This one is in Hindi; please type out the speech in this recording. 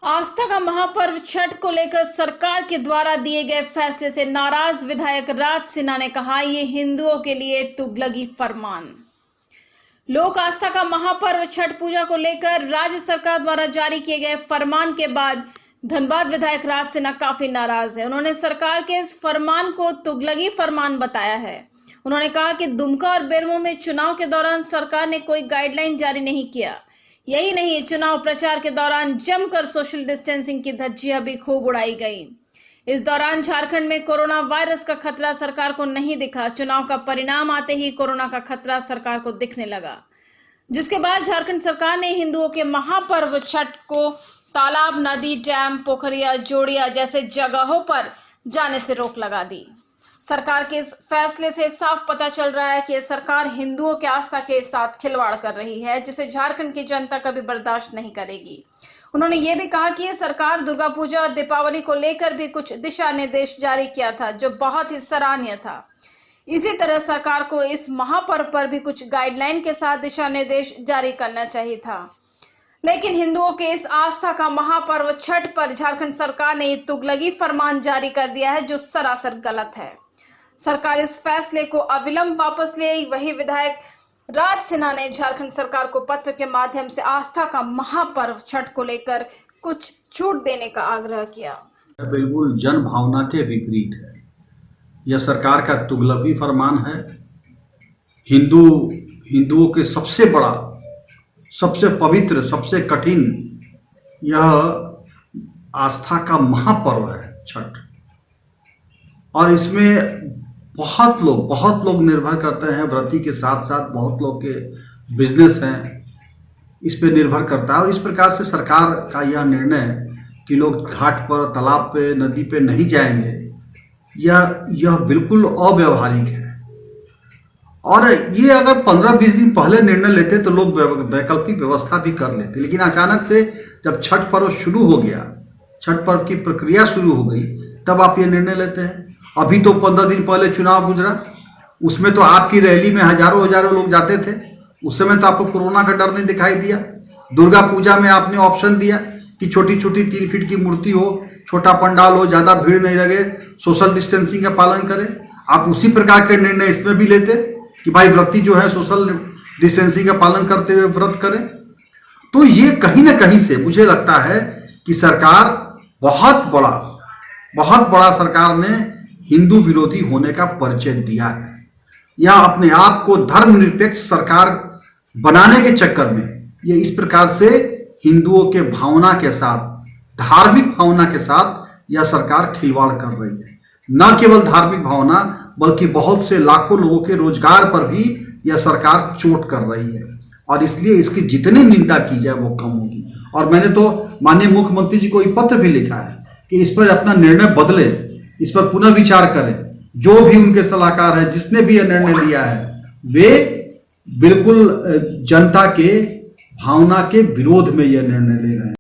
आस्था का महापर्व छठ को लेकर सरकार के द्वारा दिए गए फैसले से नाराज विधायक राज सिन्हा ने कहा, ये हिंदुओं के लिए तुगलकी फरमान। लोक आस्था का महापर्व छठ पूजा को लेकर राज्य सरकार द्वारा जारी किए गए फरमान के बाद धनबाद विधायक राज सिन्हा काफी नाराज है। उन्होंने सरकार के इस फरमान को तुगलकी फरमान बताया है। उन्होंने कहा कि दुमका और बेरमो में चुनाव के दौरान सरकार ने कोई गाइडलाइन जारी नहीं किया। यही नहीं, चुनाव प्रचार के दौरान जमकर सोशल डिस्टेंसिंग की धज्जियां भी खूब उड़ाई गई। इस दौरान झारखंड में कोरोना वायरस का खतरा सरकार को नहीं दिखा। चुनाव का परिणाम आते ही कोरोना का खतरा सरकार को दिखने लगा, जिसके बाद झारखंड सरकार ने हिंदुओं के महापर्व छठ को तालाब, नदी, डैम, पोखरिया, जोड़िया जैसे जगहों पर जाने से रोक लगा दी। सरकार के इस फैसले से साफ पता चल रहा है कि सरकार हिंदुओं के आस्था के साथ खिलवाड़ कर रही है, जिसे झारखंड की जनता कभी बर्दाश्त नहीं करेगी। उन्होंने ये भी कहा कि ये सरकार दुर्गा पूजा और दीपावली को लेकर भी कुछ दिशा निर्देश जारी किया था, जो बहुत ही सराहनीय था। इसी तरह सरकार को इस महापर्व पर भी कुछ गाइडलाइन के साथ दिशा निर्देश जारी करना चाहिए था। लेकिन हिंदुओं के इस आस्था का महापर्व छठ पर झारखंड सरकार ने तुगलकी फरमान जारी कर दिया है, जो सरासर गलत है। सरकार इस फैसले को अविलंब वापस ले। वही विधायक राज सिन्हा ने झारखंड सरकार को पत्र के माध्यम से आस्था का महापर्व छठ को लेकर कुछ छूट देने का आग्रह किया। बिल्कुल जन भावना के विपरीत है। यह सरकार का तुगलकी फरमान है। हिंदुओं के सबसे बड़ा, सबसे पवित्र, सबसे कठिन यह आस्था का महापर्व है छठ, और इसमें बहुत लोग निर्भर करते हैं। व्रती के साथ साथ बहुत लोग के बिजनेस हैं, इस पे निर्भर करता है। और इस प्रकार से सरकार का यह निर्णय कि लोग घाट पर, तालाब पे, नदी पे नहीं जाएंगे, यह बिल्कुल अव्यावहारिक है। और ये अगर 15-20 दिन पहले निर्णय लेते तो लोग वैकल्पिक व्यवस्था भी कर लेते, लेकिन अचानक से जब छठ पर्व शुरू हो गया, छठ पर्व की प्रक्रिया शुरू हो गई, तब आप ये निर्णय लेते हैं। अभी तो 15 दिन पहले चुनाव गुजरा, उसमें तो आपकी रैली में हजारों लोग जाते थे। उस समय तो आपको कोरोना का डर नहीं दिखाई दिया। दुर्गा पूजा में आपने ऑप्शन दिया कि छोटी 3 फीट की मूर्ति हो, छोटा पंडाल हो, ज्यादा भीड़ नहीं लगे, सोशल डिस्टेंसिंग का पालन करें। आप उसी प्रकार के निर्णय इसमें भी लेते कि भाई व्रती जो है सोशल डिस्टेंसिंग का पालन करते हुए व्रत करें। तो ये कहीं ना कहीं से मुझे लगता है कि सरकार बहुत बड़ा सरकार ने हिंदू विरोधी होने का परिचय दिया है। यह अपने आप को धर्मनिरपेक्ष सरकार बनाने के चक्कर में ये इस प्रकार से हिंदुओं के भावना के साथ, धार्मिक भावना के साथ यह सरकार खिलवाड़ कर रही है। न केवल धार्मिक भावना, बल्कि बहुत से लाखों लोगों के रोजगार पर भी यह सरकार चोट कर रही है, और इसलिए इसकी जितनी निंदा की जाए वो कम होगी। और मैंने तो माननीय मुख्यमंत्री जी को एक पत्र भी लिखा है कि इस पर अपना निर्णय बदले, इस पर पुनः विचार करें। जो भी उनके सलाहकार है, जिसने भी यह निर्णय लिया है, वे बिल्कुल जनता के भावना के विरोध में यह निर्णय ले रहे हैं।